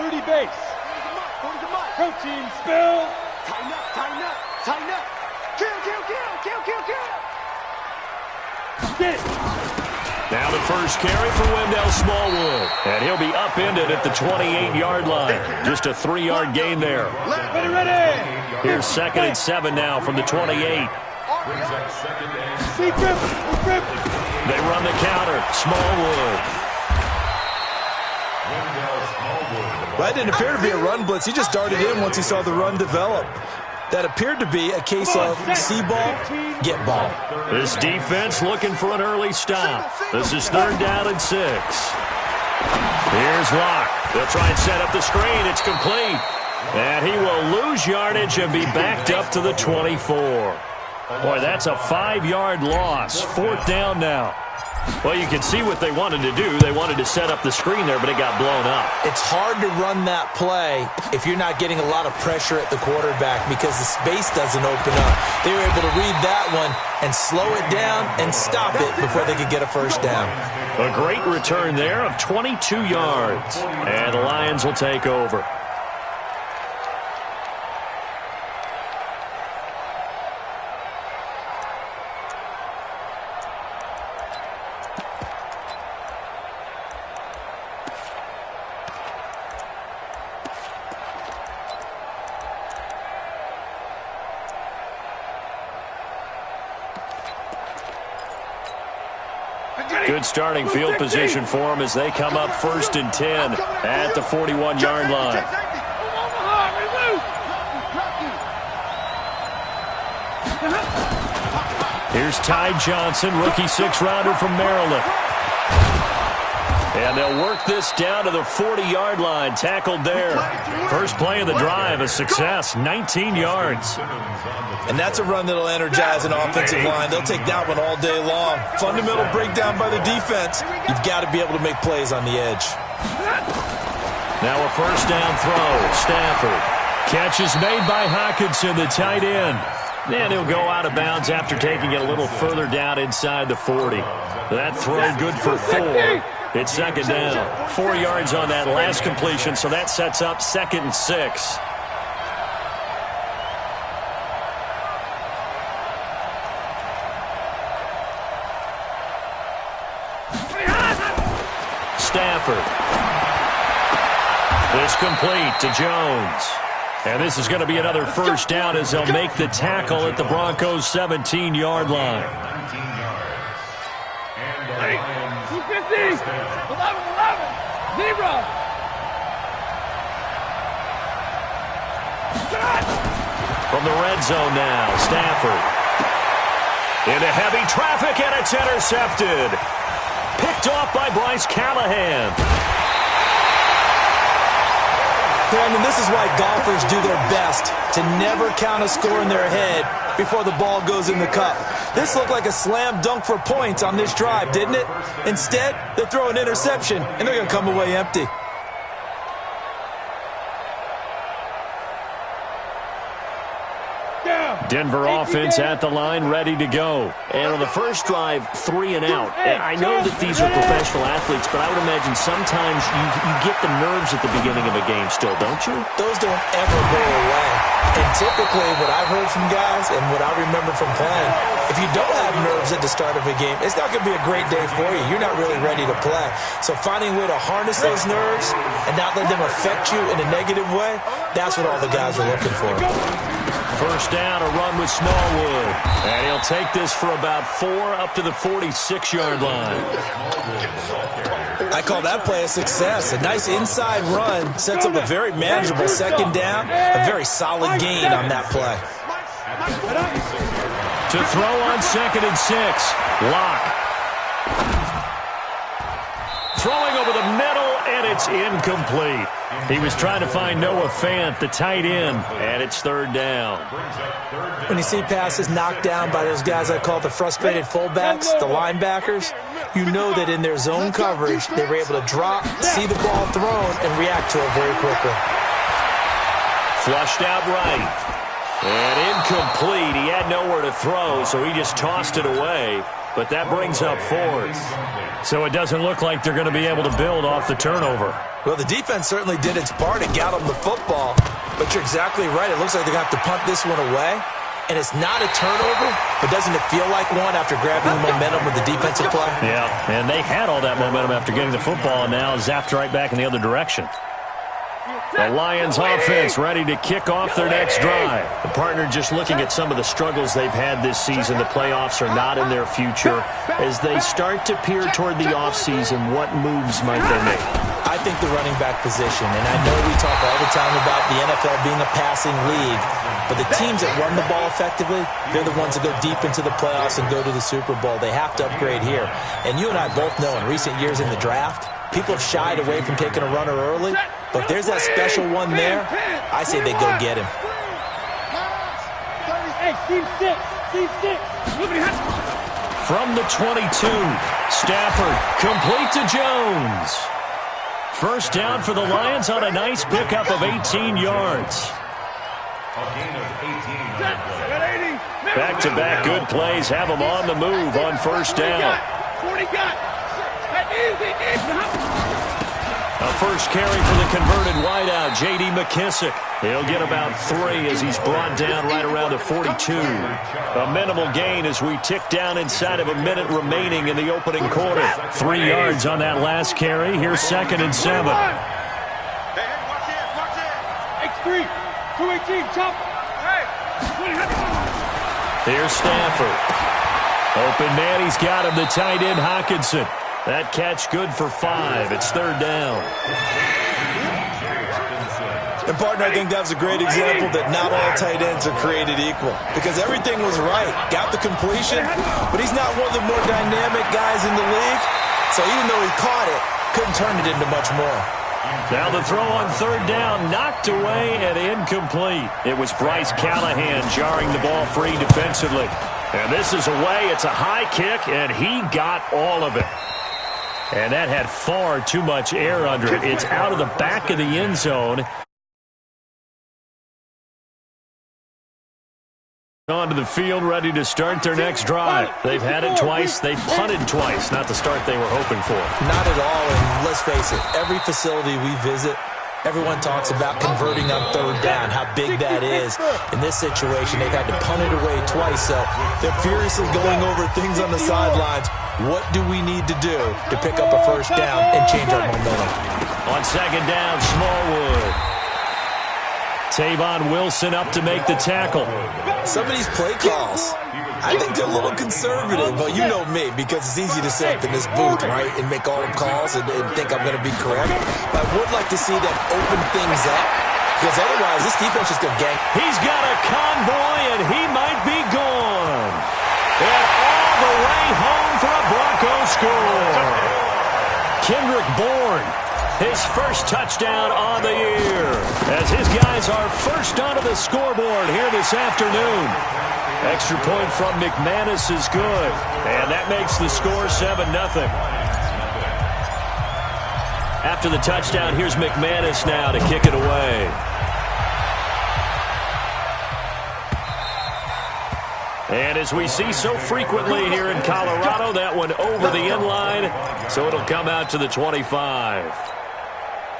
30 base. Protein spill. Tighten up, tighten up, tighten up. Kill, kill, kill, kill, kill, kill. Get it. Now the first carry for Wendell Smallwood. And he'll be upended at the 28-yard line. Just a 3-yard gain there. Ready, ready. Here's 2nd and 7 now from the 28. Deep grip, grip. They run the counter. Smallwood. That didn't appear to be a run blitz. He just darted in once he saw the run develop. That appered to be a case of see ball, get ball. This defense looking for an early stop. This is 3rd down and 6. Here's Locke. They'll try and set up the screen. It's complete. And he will lose yardage and be backed up to the 24. Boy, that's a 5-yard loss. 4th down now. Well, you can see what they wanted to do. They wanted to set up the screen there, but it got blown up. It's hard to run that play if you're not getting a lot of pressure at the quarterback because the space doesn't open up. They were able to read that one and slow it down and stop it before they could get a first down. A great return there of 22 yards. And the Lions will take over. Good starting field position for them as they come up 1st and 10 at the 41-yard line. Here's Ty Johnson, rookie 6th-rounder from Maryland. And they'll work this down to the 40-yard line, tackled there. First play of the drive, a success, 19 yards. And that's a run that'll energize an offensive line. They'll take that one all day long. Fundamental breakdown by the defense. You've got to be able to make plays on the edge. Now a first down throw. Stafford. Catch is made by Hockenson, the tight end. And he'll go out of bounds after taking it a little further down inside the 40. That throw good for 4. It's 2nd down. 4 yards on that last completion, so that sets up 2nd and 6. Stafford. It's complete to Jones. And this is going to be another first down as they'll make the tackle at the Broncos' 17-yard line. 250. 11, 0. From the red zone now, Stafford. Into heavy traffic, and it's intercepted. Picked off by Bryce Callahan. Brandon, this is why golfers do their best to never count a score in their head before the ball goes in the cup. This looked like a slam dunk for points on this drive, didn't it? Instead, they throw an interception, and they're going to come away empty. Denver offense at the line, ready to go. And on the first drive, 3 and out. I know that these are professional athletes, but I would imagine sometimes you get the nerves at the beginning of a game still, don't you? Those don't ever go away. And typically, what I've heard from guys and what I remember from playing, if you don't have nerves at the start of a game, it's not going to be a great day for you. You're not really ready to play. So finding a way to harness those nerves and not let them affect you in a negative way, that's what all the guys are looking for. First down, a run with Smallwood. And he'll take this for about 4 up to the 46-yard line. I call that play a success. A nice inside run sets up a very manageable 2nd down. A very solid gain on that play. To throw on 2nd and 6. Locke. Throwing over the middle, and it's incomplete. He was trying to find Noah Fant, the tight end, and it's 3rd down. When you see passes knocked down by those guys I call the frustrated fullbacks, the linebackers, you know that in their zone coverage, they were able to drop, see the ball thrown, and react to it very quickly. Flushed out right. And incomplete. He had nowhere to throw, so he just tossed it away. but that brings up fourth. So it doesn't look like they're going to be able to build off the turnover. Well, the defense certainly did its part to get them the football, but you're exactly right. It looks like they're going to have to punt this one away. And it's not a turnover, but doesn't it feel like one after grabbing the momentum with the defensive play? Yeah, and they had all that momentum after getting the football, and now zapped right back in the other direction. The Lions offense ready to kick off their next drive. The partner just looking at some of the struggles they've had this season. The playoffs are not in their future. As they start to peer toward the offseason, what moves might they make? I think the running back position, and I know we talk all the time about the NFL being a passing league, but the teams that run the ball effectively, they're the ones that go deep into the playoffs and go to the Super Bowl. They have to upgrade here. And you and I both know in recent years in the draft, people have shied away from taking a runner early, but there's that special one there. I say they go get him. Hey, Steve 6. From the 22, Stafford complete to Jones. First down for the Lions on a nice pickup of 18 yards. Back-to-back good plays have them on the move on first down. A first carry for the converted wideout, J.D. McKissick. He'll get about 3 as he's brought down right around the 42. A minimal gain as we tick down inside of a minute remaining in the opening quarter. 3 yards on that last carry. Here's 2nd and 7. X3, 218, chop. Here's Stafford. Open man, he's got him, the tight end Hockenson. That catch good for 5. It's 3rd down. And, partner, I think that's a great example that not all tight ends are created equal, because everything was right. Got the completion, but he's not one of the more dynamic guys in the league. So even though he caught it, couldn't turn it into much more. Now the throw on 3rd down, knocked away and incomplete. It was Bryce Callahan jarring the ball free defensively. And this is away. It's a high kick, and he got all of it. And that had far too much air under it. It's out of the back of the end zone. Onto the field, ready to start their next drive. They've had it twice. They've punted twice. Not the start they were hoping for. Not at all, and let's face it, every facility we visit, everyone talks about converting on 3rd down, how big that is. In this situation, they've had to punt it away twice, so they're furiously going over things on the sidelines. What do we need to do to pick up a first down and change our momentum? On 2nd down, Smallwood. Tavon Wilson up to make the tackle. Some of these play calls, I think they're a little conservative, but you know me, because it's easy to sit up in this booth, right, and make all the calls and think I'm going to be correct. But I would like to see them open things up, because otherwise this defense is going to gang. He's got a convoy, and he might be gone. And all the way home for a Bronco score. Kendrick Bourne, his first touchdown on the year, as his guys are first onto the scoreboard here this afternoon. Extra point from McManus is good, and that makes the score 7-0. After the touchdown, here's McManus now to kick it away. And as we see so frequently here in Colorado, that one over the end line, so it'll come out to the 25.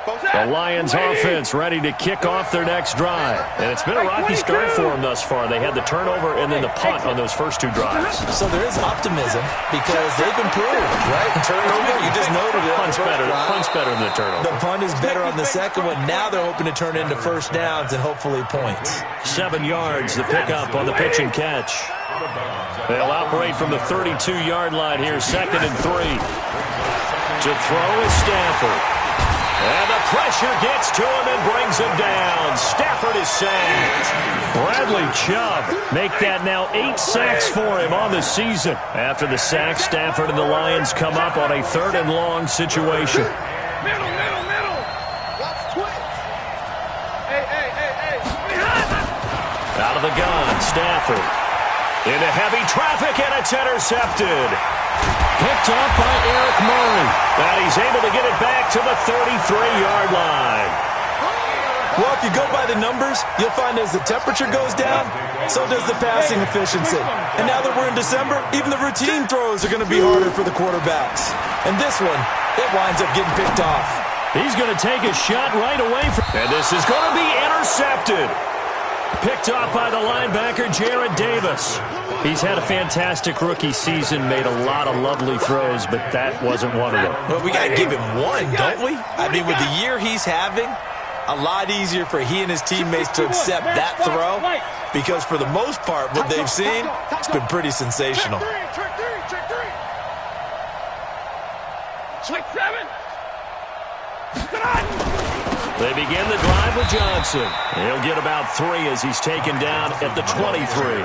The Lions offense ready to kick off their next drive. And it's been a rocky start for them thus far. They had the turnover and then the punt on those first 2 drives. So there is optimism because they've improved, right? Turnover, you just noted it. Punt's better than the turnover. The punt is better on the second one. Now they're hoping to turn into first downs and hopefully points. 7 yards, the pickup on the pitch and catch. They'll operate from the 32-yard line here, 2nd and 3. To throw is Stafford. And the pressure gets to him and brings him down. Stafford is sacked. Bradley Chubb make that now 8 sacks for him on the season. After the sack, Stafford and the Lions come up on a 3rd and long situation. Middle. Watch twins. Hey. Out of the gun, Stafford. Into heavy traffic, and it's intercepted. Picked up by Eric Murray. And he's able to get it back to the 33-yard line. Well, if you go by the numbers, you'll find as the temperature goes down, so does the passing efficiency. And now that we're in December, even the routine throws are going to be harder for the quarterbacks. And this one, it winds up getting picked off. He's going to take a shot right away. And this is going to be intercepted. Picked off by the linebacker, Jared Davis. He's had a fantastic rookie season, made a lot of lovely throws, but that wasn't one of them. Well, we got to give him one, don't we? I mean, with the year he's having, a lot easier for he and his teammates to accept that throw, because for the most part, what they've seen, it's been pretty sensational. Check 7. They begin the drive with Johnson. He'll get about 3 as he's taken down at the 23.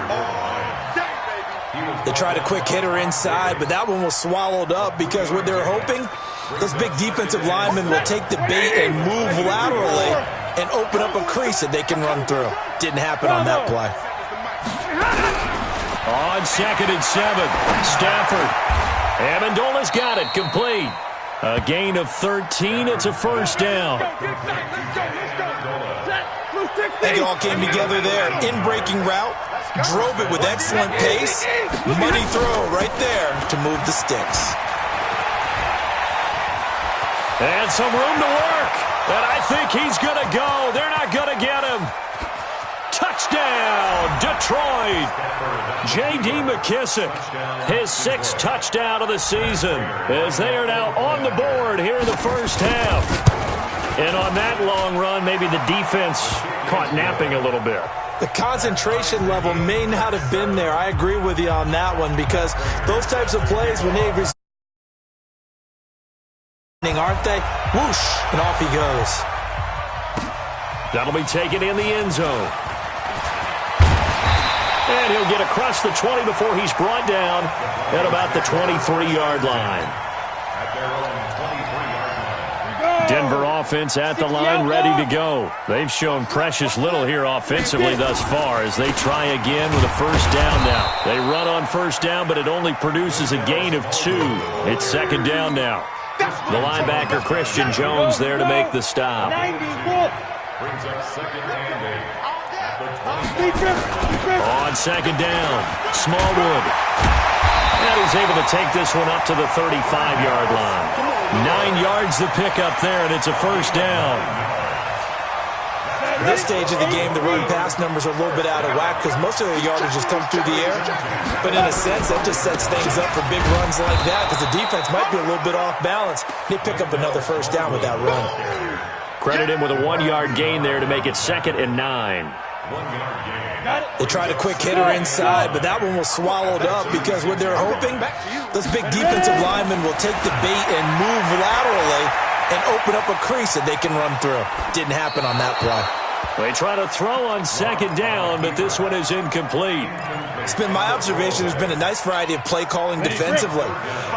They tried a quick hitter inside, but that one was swallowed up because what they're hoping, those big defensive linemen will take the bait and move laterally and open up a crease that they can run through. Didn't happen on that play. On 2nd and 7, Stafford. Amendola's got it, complete. A gain of 13, it's a first down. I think it all came together there. In-breaking route, drove it with excellent pace. Money throw right there to move the sticks. And some room to work. And I think he's going to go. They're not going to get him. Touchdown, Detroit. J.D. McKissick, his 6th touchdown of the season, as they are now on the board here in the first half. And on that long run, maybe the defense caught napping a little bit. The concentration level may not have been there. I agree with you on that one, because those types of plays, when they aren't they? Whoosh, and off he goes. That'll be taken in the end zone. And he'll get across the 20 before he's brought down at about the 23-yard line. Denver offense at the line, ready to go. They've shown precious little here offensively thus far as they try again with a first down now. They run on first down, but it only produces a gain of 2. It's 2nd down now. The linebacker, Christian Jones, there to make the stop. Brings up 2nd and 8. On 2nd down, Smallwood. And he's able to take this one up to the 35-yard line. 9 yards to pick up there, and it's a first down. At this stage of the game, the run-pass numbers are a little bit out of whack because most of the yardage has come through the air. But in a sense, that just sets things up for big runs like that because the defense might be a little bit off balance. They pick up another first down with that run. Credit him with a 1-yard gain there to make it 2nd and 9. They tried a quick hitter inside, but that one was swallowed up because what they're hoping, those big defensive linemen will take the bait and move laterally and open up a crease that they can run through. Didn't happen on that play. They try to throw on 2nd down, but this one is incomplete. It's been my observation there's been a nice variety of play calling defensively.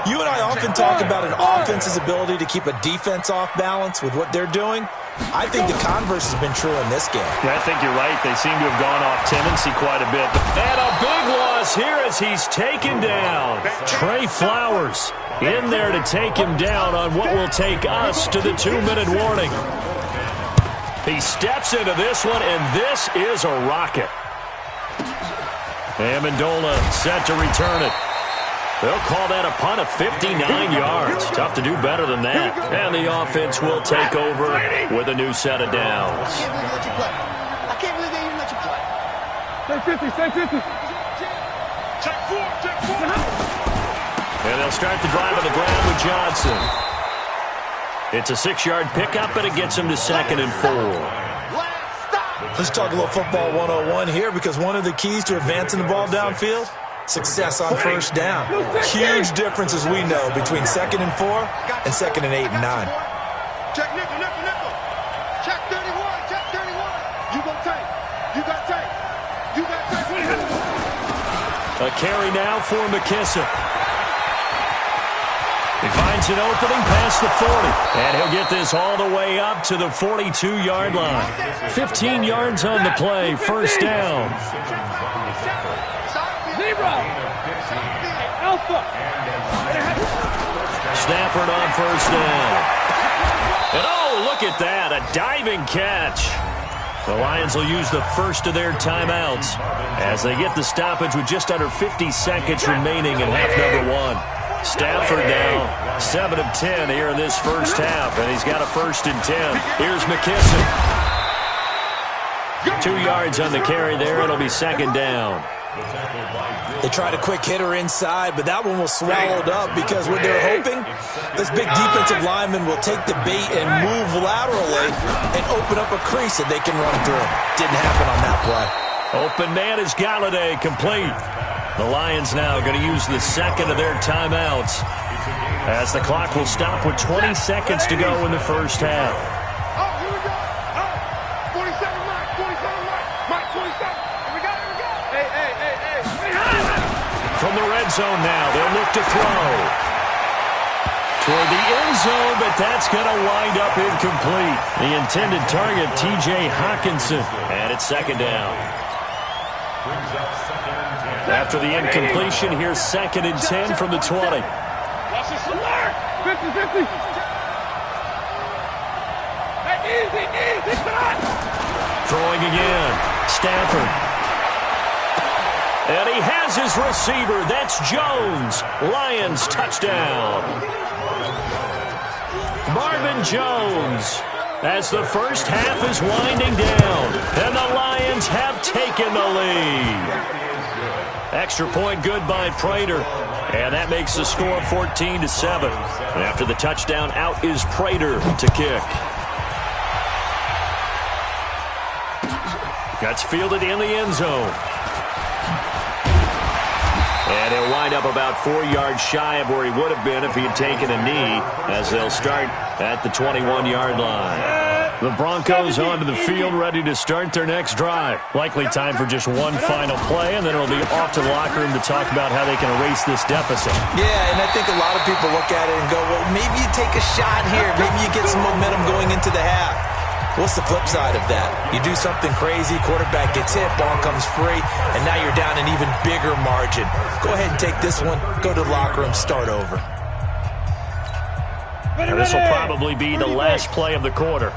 You and I often talk about an offense's ability to keep a defense off balance with what they're doing. I think the converse has been true in this game. Yeah, I think you're right. They seem to have gone off tendency quite a bit. And a big loss here as he's taken down. Trey Flowers in there to take him down on what will take us to the 2-minute warning. He steps into this one, and this is a rocket. Amendola set to return it. They'll call that a punt of 59 yards. Tough to do better than that. And the offense will take over with a new set of downs. I can't believe they even let you play. Stay 50. Check 4. And they'll start the drive on the ground with Johnson. It's a 6-yard pickup, but it gets him to 2nd and 4. Let's talk a little football 101 here because one of the keys to advancing the ball downfield, success on first down. Huge difference, as we know, between 2nd and 4 and 2nd and 8 and 9. Check nickel. Check 31. Check 31. You go tight. You got tight. You got tight. A carry now for McKissick. He finds an opening past the 40. And he'll get this all the way up to the 42-yard line. 15 yards on the play. First down. Stafford on first down. And oh, look at that. A diving catch. The Lions will use the first of their timeouts as they get the stoppage with just under 50 seconds remaining in half number one. Stafford now 7 of 10 here in this first half, and he's got a 1st and 10. Here's McKissick. 2 yards on the carry there. It'll be 2nd down. They tried a quick hitter inside, but that one was swallowed up because what they're hoping, this big defensive lineman will take the bait and move laterally and open up a crease that they can run through. Didn't happen on that play. Open man is Galladay, complete. The Lions now going to use the 2nd of their timeouts as the clock will stop with 20 seconds to go in the first half. Oh, here we go. Oh, 47, Mike. 47, Mike. Mike, 47. Here we go. Here we go. Hey. From the red zone now, they'll look to throw. Toward the end zone, but that's going to wind up incomplete. The intended target, T.J. Hawkinson, and it's 2nd down. After the incompletion, here's 2nd and 10 from the 20. Watch this alert. 50-50. Easy. Throwing again. Stafford. And he has his receiver. That's Jones. Lions touchdown. Marvin Jones. As the first half is winding down, and the Lions have taken the lead. Extra point good by Prater, and that makes the score 14-7. And after the touchdown, out is Prater to kick. Gets fielded in the end zone. And he'll wind up about 4 yards shy of where he would have been if he had taken a knee, as they'll start at the 21-yard line. The Broncos onto the field, ready to start their next drive. Likely time for just one final play, and then it'll be off to the locker room to talk about how they can erase this deficit. Yeah, and I think a lot of people look at it and go, well, maybe you take a shot here. Maybe you get some momentum going into the half. What's the flip side of that? You do something crazy, quarterback gets hit, ball comes free, and now you're down an even bigger margin. Go ahead and take this one, go to the locker room, start over. Now this will probably be the last play of the quarter.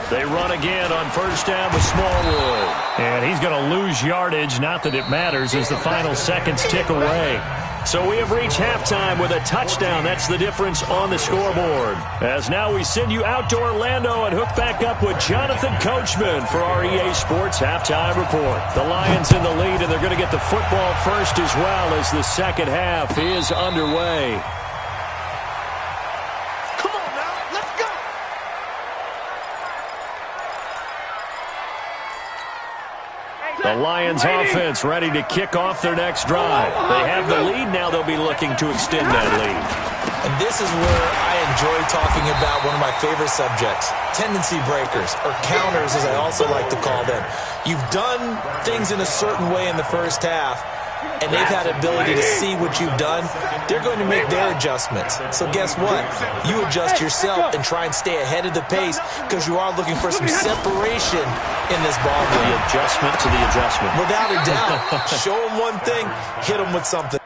They run again on 1st down with Smallwood. And he's going to lose yardage, not that it matters, as the final seconds tick away. So we have reached halftime with a touchdown. That's the difference on the scoreboard. As now we send you out to Orlando and hook back up with Jonathan Coachman for our EA Sports Halftime Report. The Lions in the lead, and they're going to get the football first as well as the second half is underway. Come on now, let's go. The Lions offense ready to kick off their next drive. They have the lead. Now they'll be looking to extend that lead. And this is where I enjoy talking about one of my favorite subjects, tendency breakers, or counters as I also like to call them. You've done things in a certain way in the first half, and they've had the ability to see what you've done. They're going to make their adjustments. So guess what? You adjust yourself and try and stay ahead of the pace because you are looking for some separation in this ball game. The adjustment to the adjustment. Without a doubt. Show them one thing, hit them with something.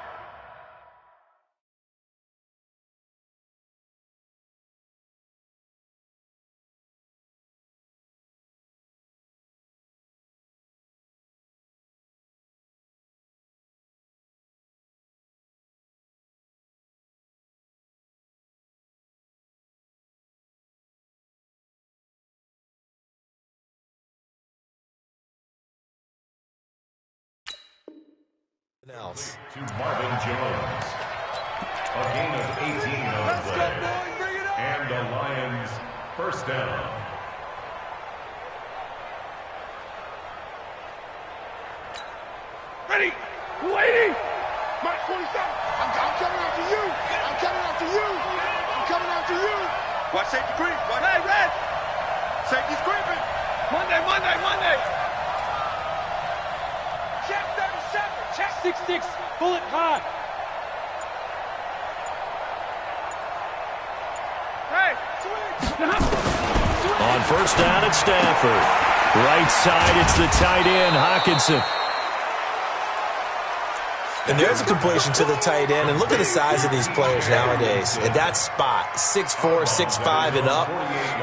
Else. To Marvin Jones. A gain of 18 on the play. And the Lions 1st down. Ready. Waiting. Mike 47. I'm coming after you. I'm coming after you. I'm coming after you. Watch safety creep. Hey, Red. Safety's creeping. Monday. Check 37. Check 6-6. Pull it hard. Hey, swing. On 1st down at Stafford. Right side, it's the tight end, Hawkinson. And there's a completion to the tight end. And look at the size of these players nowadays. At that spot, 6'4", 6'5", and up.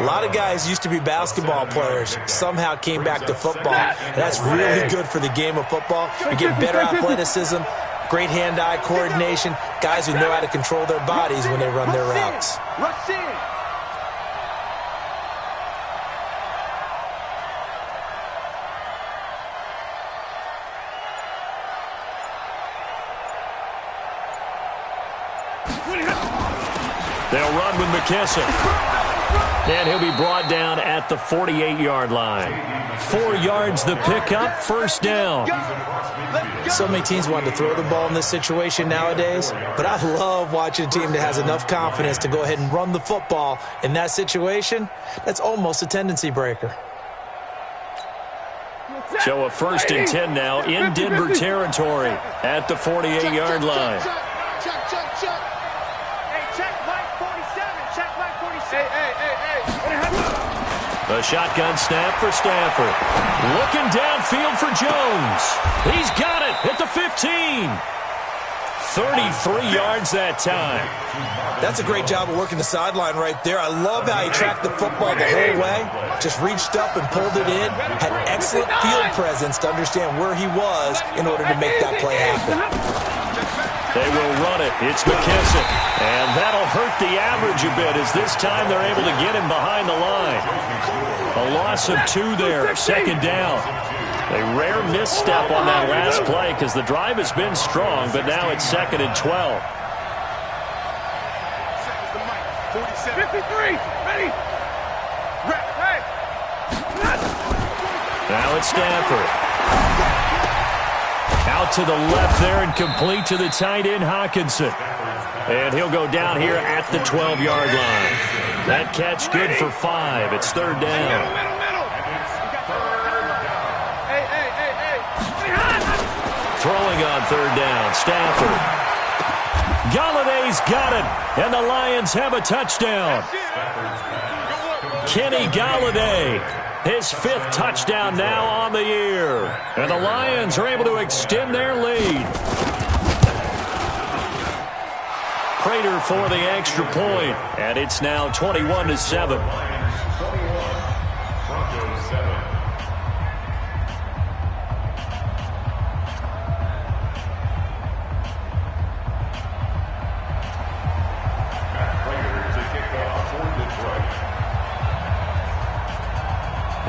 A lot of guys used to be basketball players, somehow came back to football. And that's really good for the game of football. You get better athleticism, great hand-eye coordination, guys who know how to control their bodies when they run their routes. Rush in. They'll run with McKissick. And he'll be brought down at the 48-yard line. 4 yards the pickup, first down. So many teams want to throw the ball in this situation nowadays, but I love watching a team that has enough confidence to go ahead and run the football in that situation. That's almost a tendency breaker. So a 1st and 10 now in Denver territory at the 48-yard line. A shotgun snap for Stafford. Looking downfield for Jones. He's got it at the 15. 33 yards that time. That's a great job of working the sideline right there. I love how he tracked the football the whole way. Just reached up and pulled it in. Had excellent field presence to understand where he was in order to make that play happen. They will run it. It's McKissick. And that'll hurt the average a bit as this time they're able to get him behind the line. A loss of 2 there, second down. A rare misstep on that last play because the drive has been strong, but now it's 2nd and 12. 53, ready. Now it's Stafford. Out to the left there and complete to the tight end, Hawkinson. And he'll go down here at the 12-yard line. That catch good for 5. It's 3rd down. Throwing on 3rd down, Stafford. Galladay's got it, and the Lions have a touchdown. Kenny Galladay, his 5th touchdown now on the year. And the Lions are able to extend their lead. Prater for the extra point, and it's now 21-7.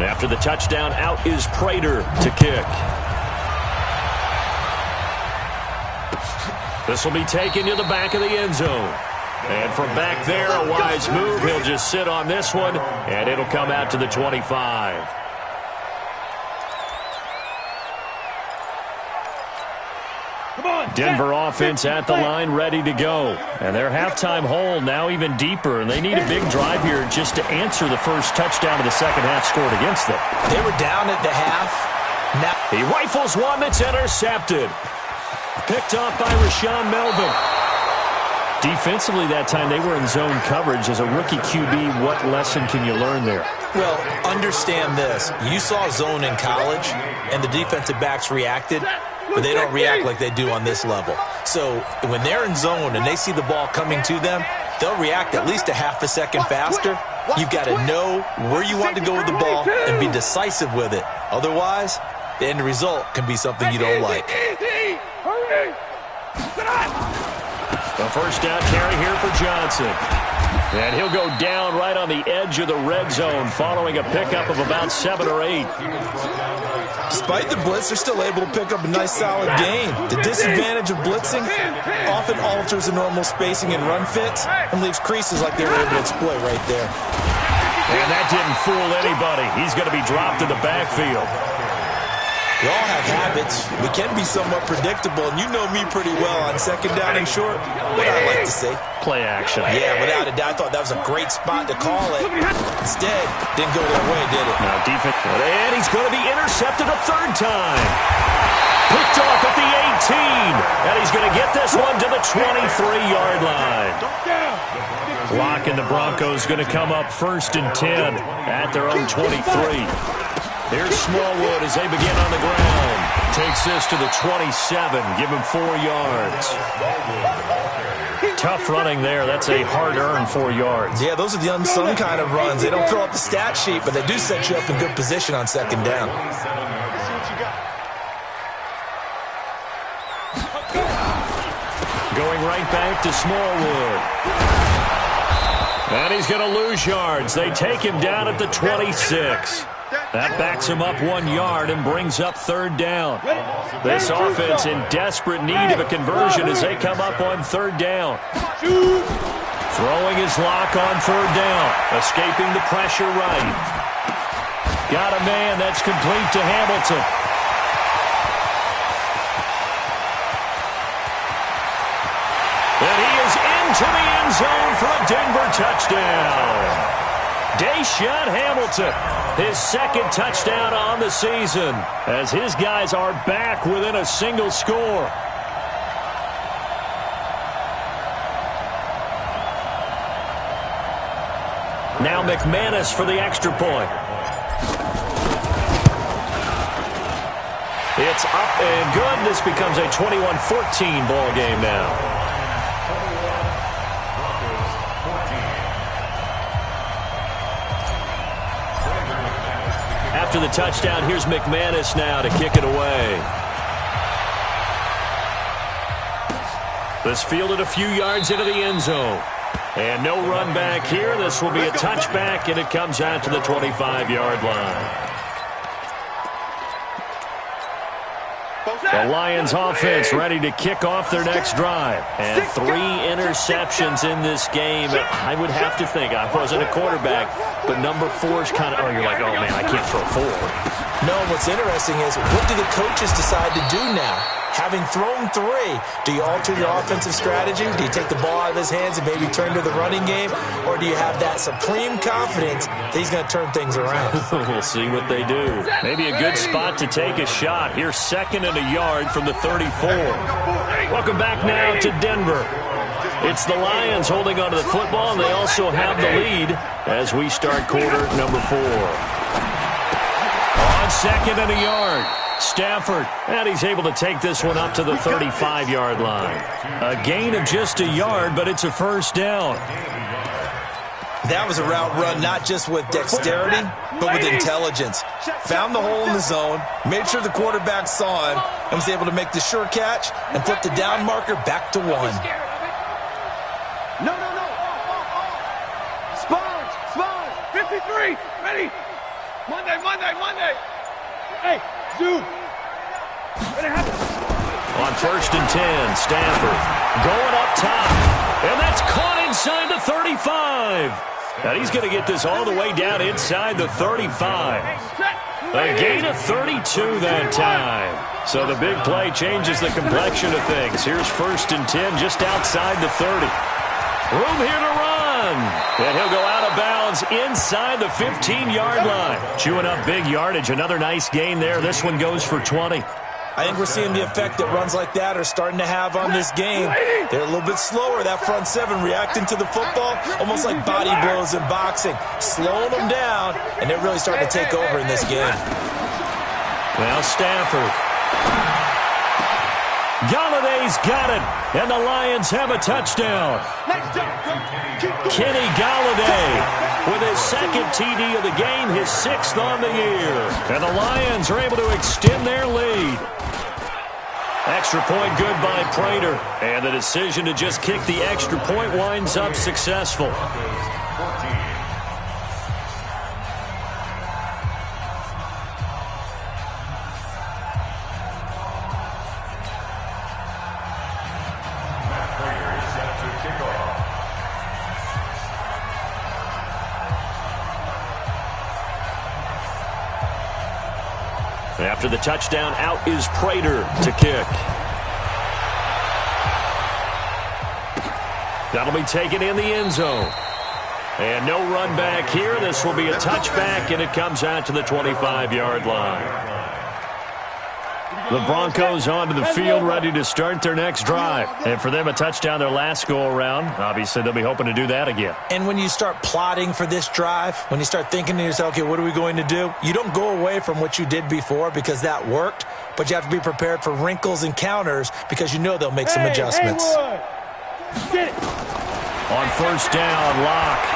After the touchdown, out is Prater to kick. This will be taken to the back of the end zone. And from back there, a wise move. He'll just sit on this one, and it'll come out to the 25. Denver offense at the line, ready to go. And their halftime hole now even deeper, and they need a big drive here just to answer the first touchdown of the second half scored against them. They were down at the half. Now he rifles one that's intercepted. Picked off by Rashawn Melvin. Defensively that time, they were in zone coverage. As a rookie QB, what lesson can you learn there? Well, understand this. You saw zone in college, and the defensive backs reacted, but they don't react like they do on this level. So when they're in zone and they see the ball coming to them, they'll react at least a half a second faster. You've got to know where you want to go with the ball and be decisive with it. Otherwise, the end result can be something you don't like. The first down carry here for Johnson. And he'll go down right on the edge of the red zone following a pickup of about 7 or 8. Despite the blitz, they're still able to pick up a nice solid gain. The disadvantage of blitzing often alters the normal spacing and run fits and leaves creases like they were able to exploit right there. And that didn't fool anybody. He's going to be dropped in the backfield. We all have habits. We can be somewhat predictable, and you know me pretty well on second down and short. What I like to say. Play action. Yeah, without a doubt, I thought that was a great spot to call it. Instead, didn't go their way, did it? Now defense. And he's going to be intercepted a 3rd time. Picked off at the 18. And he's going to get this one to the 23-yard line. Lock and the Broncos going to come up 1st and 10 at their own 23. Here's Smallwood as they begin on the ground. Takes this to the 27. Give him 4 yards. Tough running there. That's a hard-earned 4 yards. Yeah, those are the unsung kind of runs. They don't fill up the stat sheet, but they do set you up in good position on second down. Going right back to Smallwood. And he's going to lose yards. They take him down at the 26. That backs him up 1 yard and brings up third down. This offense in desperate need of a conversion as they come up on third down. Throwing his lock on third down. Escaping the pressure right. Got a man that's complete to Hamilton. And he is into the end zone for a Denver touchdown. Deshaun Hamilton, his second touchdown on the season, as his guys are back within a single score. Now McManus for the extra point. It's up and good. This becomes a 21-14 ball game now. After the touchdown, here's McManus now to kick it away. This fielded a few yards into the end zone. And no run back here. This will be a touchback, and it comes out to the 25-yard line. The Lions offense ready to kick off their next drive. And 3 interceptions in this game. I would have to think, I wasn't a quarterback, but number 4 is kind of, you're like, oh, man, I can't throw 4. No, what's interesting is, what do the coaches decide to do now? Having thrown 3, do you alter your offensive strategy? Do you take the ball out of his hands and maybe turn to the running game? Or do you have that supreme confidence that he's going to turn things around? We'll see what they do. Maybe a good spot to take a shot. Here's 2nd and a yard from the 34. Welcome back now to Denver. It's the Lions holding onto the football, and they also have the lead as we start quarter number 4. On 2nd and a yard. Stafford, and he's able to take this one up to the 35-yard line. A gain of just a yard, but it's a first down. That was a route run not just with dexterity, but with intelligence. Found the hole in the zone, made sure the quarterback saw him, and was able to make the sure catch and flip the down marker back to 1. No. Sponge. 53. Ready. Monday. Hey. Dude. On 1st and 10, Stafford going up top. And that's caught inside the 35. And he's going to get this all the way down inside the 35. A gain of 32 that time. So the big play changes the complexion of things. Here's 1st and 10 just outside the 30. Room here to run. And he'll go out of bounds inside the 15-yard line. Chewing up big yardage. Another nice gain there. This one goes for 20. I think we're seeing the effect that runs like that are starting to have on this game. They're a little bit slower, that front 7, reacting to the football, almost like body blows in boxing, slowing them down, and they're really starting to take over in this game. Now Stafford. Galladay's got it, and the Lions have a touchdown. Kenny Galladay with his 2nd TD of the game, his 6th on the year. And the Lions are able to extend their lead. Extra point good by Prater, and the decision to just kick the extra point winds up successful. After the touchdown, out is Prater to kick. That'll be taken in the end zone. And no run back here. This will be a touchback, and it comes out to the 25-yard line. The Broncos onto the field, ready to start their next drive. And for them, a touchdown their last go-around. Obviously, they'll be hoping to do that again. And when you start plotting for this drive, when you start thinking to yourself, okay, what are we going to do? You don't go away from what you did before because that worked, but you have to be prepared for wrinkles and counters because you know they'll make some adjustments. On first down, Locke.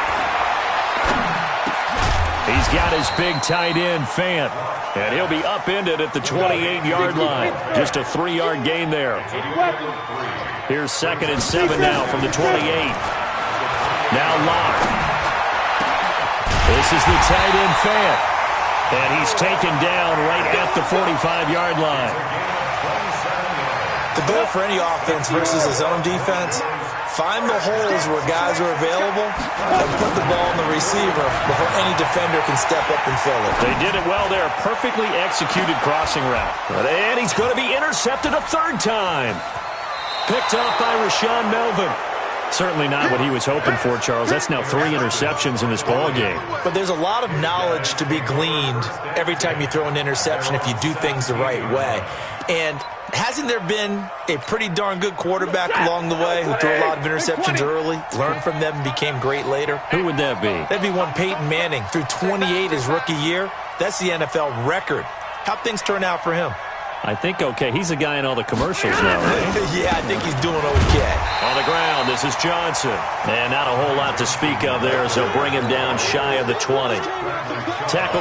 He's got his big tight end, Fant. And he'll be upended at the 28-yard line. Just a 3-yard gain there. Here's 2nd and 7 now from the 28. Now Locke. This is the tight end, Fant. And he's taken down right at the 45-yard line. The goal for any offense versus his own defense, find the holes where guys are available and put the ball on the receiver before any defender can step up and fill it. They did it well there. Perfectly executed crossing route. And he's going to be intercepted a 3rd time. Picked off by Rashaan Melvin. Certainly not what he was hoping for, Charles. That's now 3 interceptions in this ball game. But there's a lot of knowledge to be gleaned every time you throw an interception if you do things the right way. And hasn't there been a pretty darn good quarterback along the way who threw a lot of interceptions early, learned from them, and became great later? Who would that be? That'd be one Peyton Manning. Threw 28 his rookie year. That's the NFL record. How'd things turn out for him? I think okay. He's a guy in all the commercials now, right? Yeah, I think he's doing okay. On the ground, this is Johnson. And not a whole lot to speak of there, so bring him down shy of the 20. Tackled